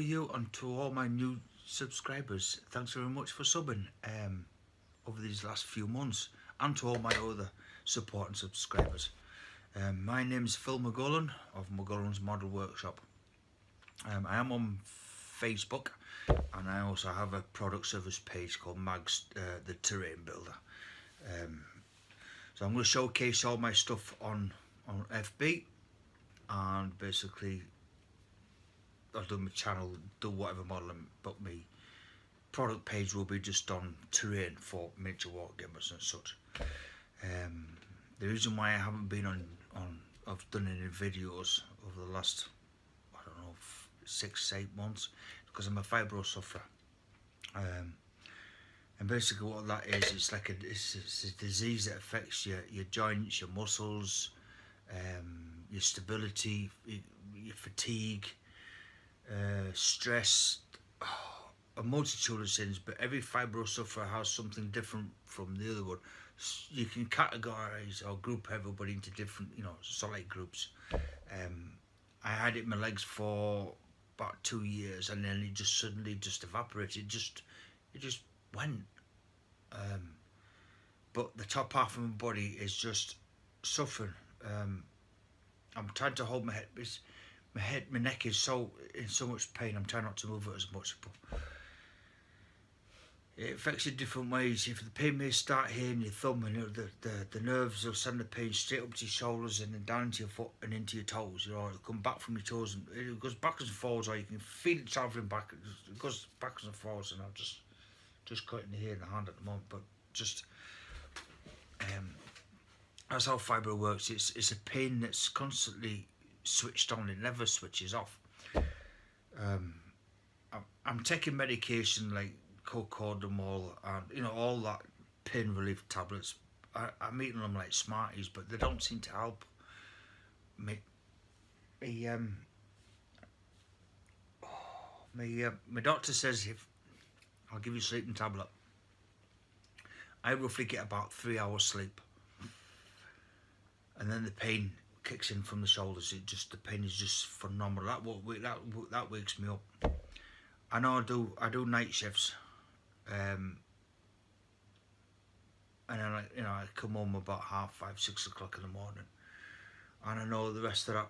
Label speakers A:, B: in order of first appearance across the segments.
A: you and to all my new subscribers. Thanks very much for subbing over these last few months, and to all my other support and subscribers. My name is Phil Magolan of Magolansmodelworkshop. I am on Facebook, and I also have a product service page called Mags, the Terrain Builder. So I'm going to showcase all my stuff on FB, and basically I'll do my channel, do whatever modelling, but my product page will be just on terrain for miniature war gamers and such. The reason why I haven't been I've done any videos over the last, I don't know, 6-8 months, because I'm a fibro sufferer. And basically what that is, it's like it's a disease that affects your joints, your muscles, your stability, your fatigue, stress, a multitude of things. But every fibro sufferer has something different from the other one. You can categorize or group everybody into different, solid groups. I had it in my legs for about 2 years, and then it just suddenly evaporated. It just went. But the top half of my body is just suffering. I'm trying to hold my head. My neck is in so much pain. I'm trying not to move it as much, but it affects you different ways. If the pain may start here in your thumb, and the nerves will send the pain straight up to your shoulders and then down into your foot and into your toes. It'll come back from your toes, and it goes backwards and forwards, or you can feel it travelling back. It goes backwards and forwards, and I'm just cutting the hair in the hand at the moment. But just that's how fibro works. It's a pain that's constantly switched on. It never switches off. I'm taking medication like cocodamol and all that pain relief tablets. I'm eating them like Smarties, but they don't seem to help me. My doctor says if I'll give you a sleeping tablet, I roughly get about 3 hours sleep, and then the pain kicks in from the shoulders. The pain is just phenomenal. That wakes me up. I know I do night shifts, and then I come home about 5:30, 6 o'clock in the morning, and I know the rest of that.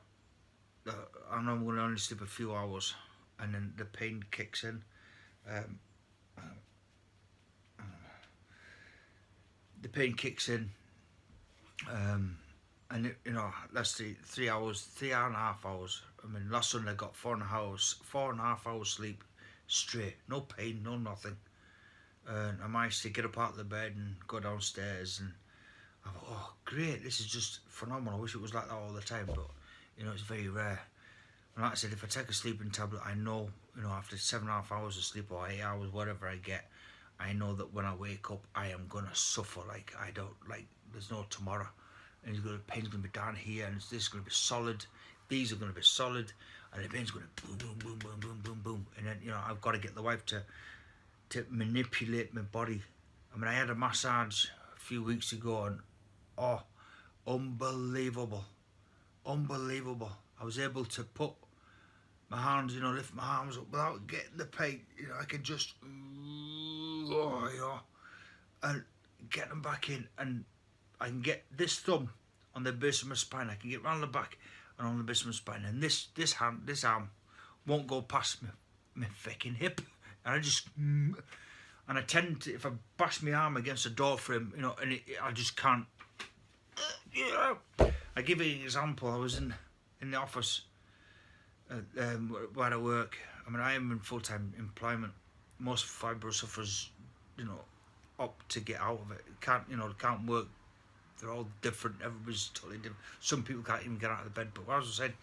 A: I know I'm going to only sleep a few hours, and then the pain kicks in. The pain kicks in, and that's the 3 hours, 3.5 hours. I mean, last Sunday I got 4.5 hours sleep straight, no pain, no nothing. And I managed to get up out of the bed and go downstairs, and I thought, oh great, this is just phenomenal. I wish it was like that all the time, but it's very rare. And like I said, if I take a sleeping tablet, I know, after 7.5 hours of sleep or 8 hours, whatever I get, I know that when I wake up, I am gonna suffer like there's no tomorrow. And the pain's gonna be down here, and this is gonna be solid. These are gonna be solid, and the pain's gonna boom, boom, boom, boom, boom, boom, boom. And then I've got to get the wife to manipulate my body. I mean, I had a massage a few weeks ago, and oh, unbelievable. I was able to put my hands, lift my arms up without getting the pain. I can just, and get them back in, and I can get this thumb on the base of my spine. I can get round the back and on the base of my spine, and this arm won't go past my fucking hip, and I tend to, if I bash my arm against a door frame, and I just can't. I give you an example. I was in the office where I work. I mean, I am in full-time employment. Most fibro sufferers, opt to get out of it. Can't work. They're all different. Everybody's totally different. Some people can't even get out of the bed. But as I said,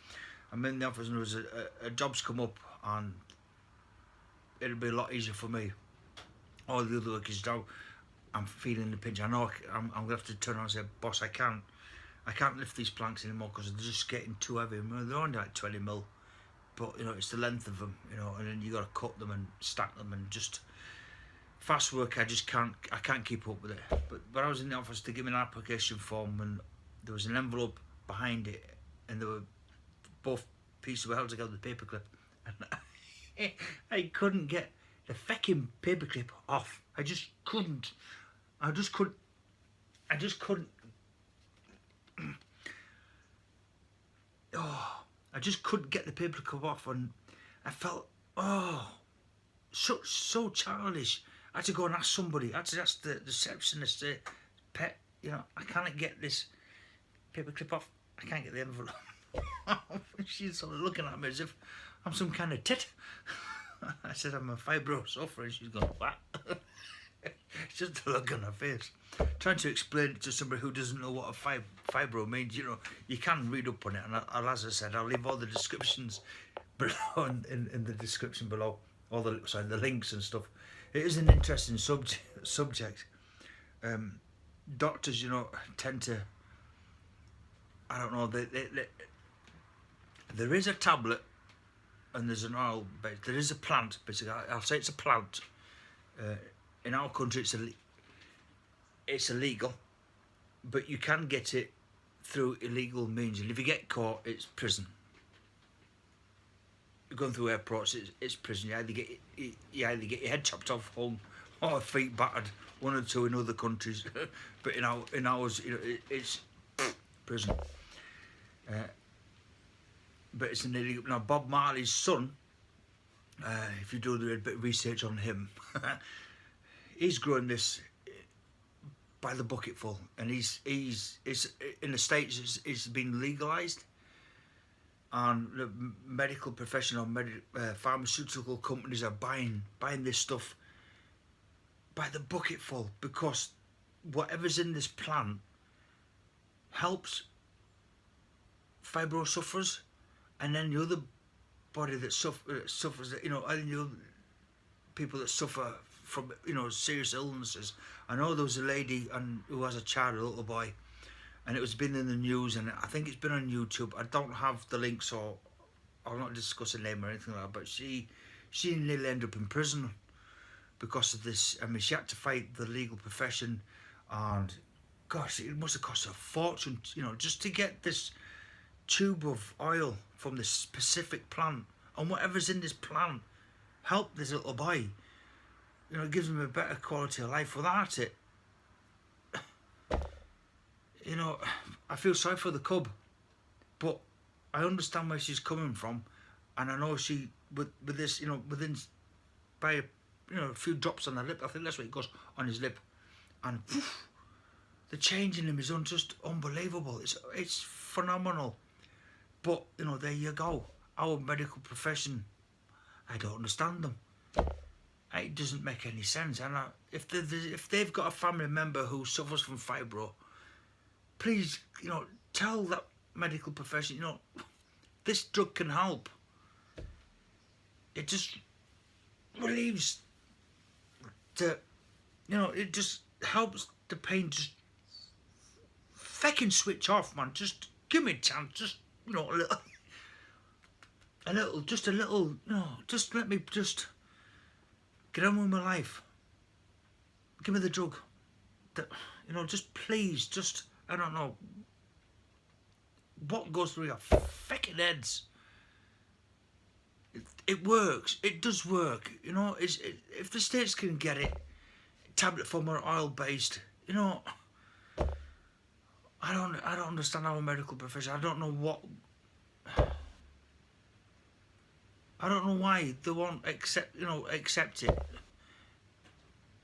A: I'm in the office, and there was a job's come up, and it'll be a lot easier for me. All the other workers now, I'm feeling the pinch. I know I'm gonna have to turn around and say, boss, I can't lift these planks anymore because they're just getting too heavy. I mean, they're only like 20 mil, but it's the length of them, and then you got to cut them and stack them, and just fast work. I can't keep up with it. But I was in the office to give me an application form, and there was an envelope behind it, and there were both pieces were held together with a paperclip, and I couldn't get the fucking paperclip off. I just couldn't. I just couldn't. Oh, I just couldn't get the paperclip off, and I felt, oh, so childish. I had to go and ask somebody. I had to ask the receptionist, pet, you know, I can't get this paperclip off. I can't get the envelope. She's sort of looking at me as if I'm some kind of tit. I said I'm a fibro sufferer, and she's gone, what? It's just the look on her face. Trying to explain it to somebody who doesn't know what a fibro means, you know, you can read up on it, and as I said, I'll leave all the descriptions below in the description below, all the links and stuff. It is an interesting subject. Doctors, you know, tend to, I don't know, there is a tablet and there's an oil base. There is a plant, basically. I'll say it's a plant. In our country, it's illegal, but you can get it through illegal means, and if you get caught, it's prison. You're going through airports, it's prison. You either get your head chopped off home or feet battered, one or two in other countries. But in ours, you know, it's prison. But it's an illegal. Now, Bob Marley's son, if you do a bit of research on him, he's growing this by the bucketful, and he's in the States. It's been legalised, and the medical profession or pharmaceutical companies are buying this stuff by the bucketful, because whatever's in this plant helps fibro sufferers, and then the other body that suffers, you know, and the other people that suffer from, you know, serious illnesses. I know there was a lady who has a child, a little boy, and it was been in the news, and I think it's been on YouTube. I don't have the link, so I'll not discuss her name or anything like that, but she nearly ended up in prison because of this. I mean, she had to fight the legal profession, and gosh, it must have cost her a fortune, you know, just to get this tube of oil from this specific plant, and whatever's in this plant help this little boy. You know, it gives him a better quality of life. Without it, you know, I feel sorry for the cub, but I understand where she's coming from, and I know she, with this, you know, by a few drops on the lip, I think that's what it goes on his lip, and the change in him is just unbelievable. It's phenomenal. But, you know, there you go. Our medical profession, I don't understand them. It doesn't make any sense. And if they've got a family member who suffers from fibro, please, you know, tell that medical profession, you know, this drug can help. It just relieves you know, it just helps the pain just fucking switch off, man. Just give me a chance. Just, you know, just a little, you know, just let me just get on with my life. Give me the drug. You know, just please, just, I don't know what goes through your fucking heads. It works. It does work. You know, if the States can get it, tablet form or oil based, you know, I don't understand our medical profession. I don't know why they won't accept it.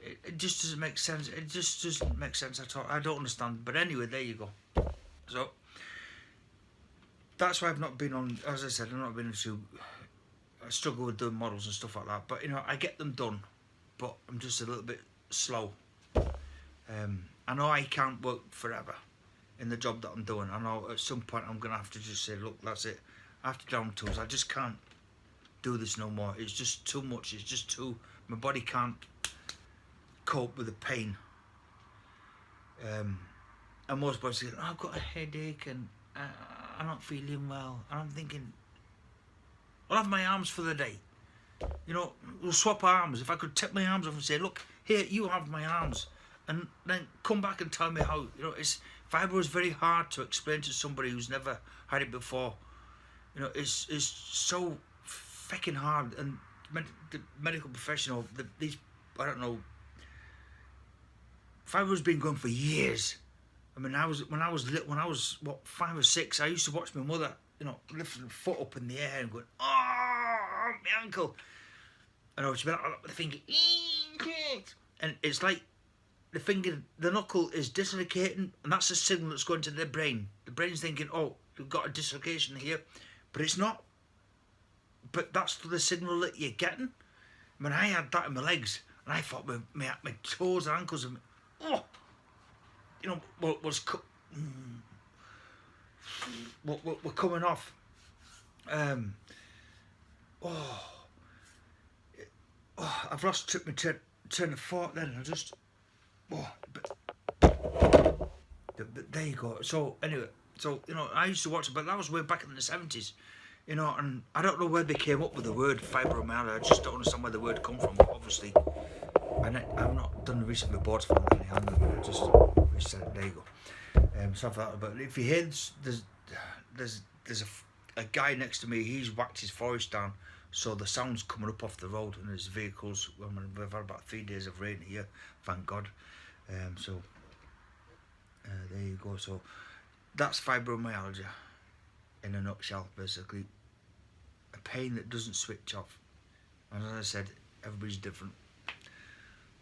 A: It just doesn't make sense. It just doesn't make sense at all. I don't understand. But anyway, there you go. So that's why I've not been on, as I said, I've not been into, I struggle with doing models and stuff like that. But, you know, I get them done, but I'm just a little bit slow. I know I can't work forever in the job that I'm doing. I know at some point I'm going to have to just say, look, that's it. I have to down tools. I just can't do this no more. It's just too much. It's just too, my body can't cope with the pain. And most bodies say, oh, I've got a headache and I'm not feeling well. And I'm thinking, I'll have my arms for the day. You know, we'll swap arms. If I could take my arms off and say, look, here, you have my arms. And then come back and tell me how, you know, fibro is very hard to explain to somebody who's never had it before. You know, it's so fucking hard. And the medical professional, these, I don't know, fibro's been going for years. I mean, when I was little, when I was what, 5 or 6, I used to watch my mother, you know, lifting her foot up in the air and going, oh, my ankle. And I would be like, the finger, and it's like the finger, the knuckle is dislocating, and that's a signal that's going to the brain. The brain's thinking, oh, you've got a dislocation here, but it's not. But that's the signal that you're getting. I mean, I had that in my legs, and I thought my toes and ankles, and you know, were coming off. I've lost my turn of thought then. I just, but there you go. So anyway, so you know, I used to watch it, but that was way back in the 70s. You know, and I don't know where they came up with the word fibromyalgia. I just don't understand where the word come from, obviously. And I've not done the recent reports for any hand, I just said, there you go. So I thought, but if you hear there's a guy next to me, he's whacked his forest down, so the sound's coming up off the road, and there's vehicles. I mean, we've had about 3 days of rain here, thank God. So there you go. So that's fibromyalgia in a nutshell, basically. A pain that doesn't switch off. And as I said, everybody's different.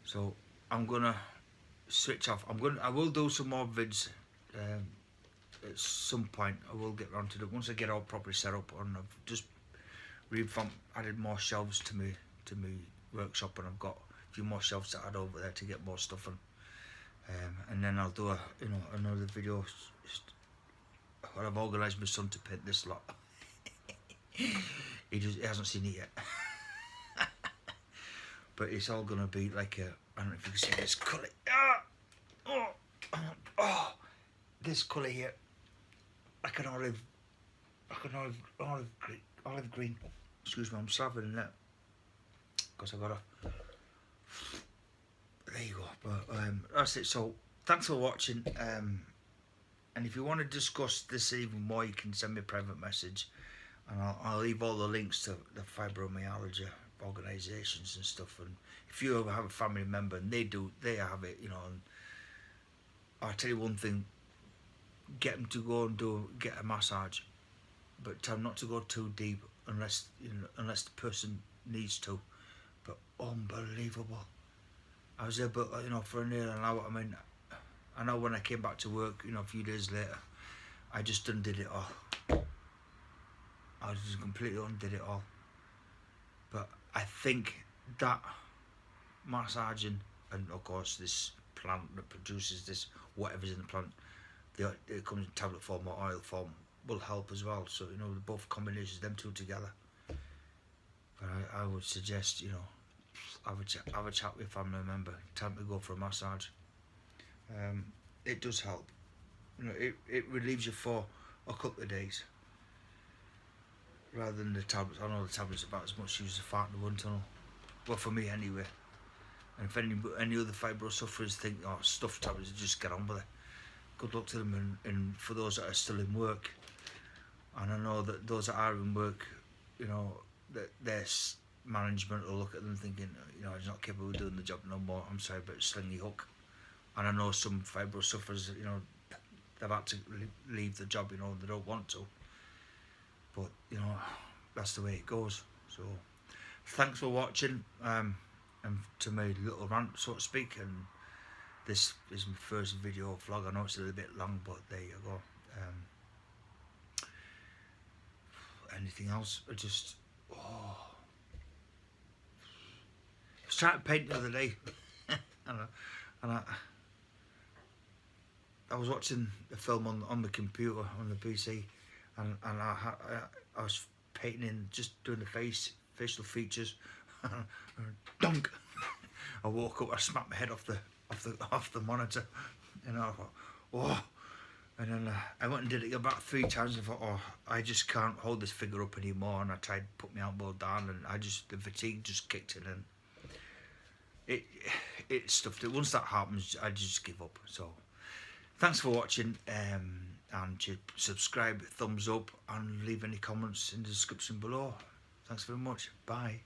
A: So I'm gonna switch off. I will do some more vids at some point. I will get around to it once I get all properly set up, and I've just added more shelves to me workshop, and I've got a few more shelves to add over there to get more stuff on. And then I'll do another video. I've organised my son to paint this lot. he hasn't seen it yet. But it's all gonna be like a, I don't know if you can see this colour. This colour here, like an olive green. Excuse me, I'm slapping in that because I gotta. There you go. But that's it. So thanks for watching. And if you want to discuss this even more, you can send me a private message, and I'll leave all the links to the fibromyalgia organisations and stuff. And if you ever have a family member and they have it, you know, and I'll tell you one thing: get them to go and get a massage, but tell them not to go too deep unless the person needs to. But unbelievable! I was there, but you know, for nearly an hour. I mean, I know when I came back to work, you know, a few days later, I just undid it all. I just completely undid it all. But I think that massaging, and of course this plant that produces this, whatever's in the plant, it comes in tablet form or oil form, will help as well. So, you know, both combinations, them two together. But I would suggest, you know, have a chat with a family member, tell them to go for a massage. It does help. You know, it relieves you for a couple of days rather than the tablets. I know the tablets are about as much use as a fart in the wind tunnel. Well, for me anyway. And if any other fibro sufferers think, oh, stuff tablets, just get on with it. Good luck to them. And for those that are still in work, and I know that those that are in work, you know, that their management will look at them thinking, you know, he's not capable of doing the job no more. I'm sorry, but sling your hook. And I know some fibro sufferers, you know, they've had to leave the job, you know, they don't want to. But, you know, that's the way it goes. So, thanks for watching, and to my little rant, so to speak. And this is my first video vlog. I know it's a little bit long, but there you go. Anything else? I just, I was trying to paint the other day. and I was watching a film on the computer, on the PC, and I was painting in, just doing the facial features. Dunk! I woke up, I smacked my head off the monitor, and I thought, oh. And then I went and did it about 3 times. And I thought, oh, I just can't hold this figure up anymore. And I tried to put my elbow down, and the fatigue just kicked in, and it stuffed it. Once that happens, I just give up. So, thanks for watching, and subscribe, thumbs up, and leave any comments in the description below. Thanks very much. Bye.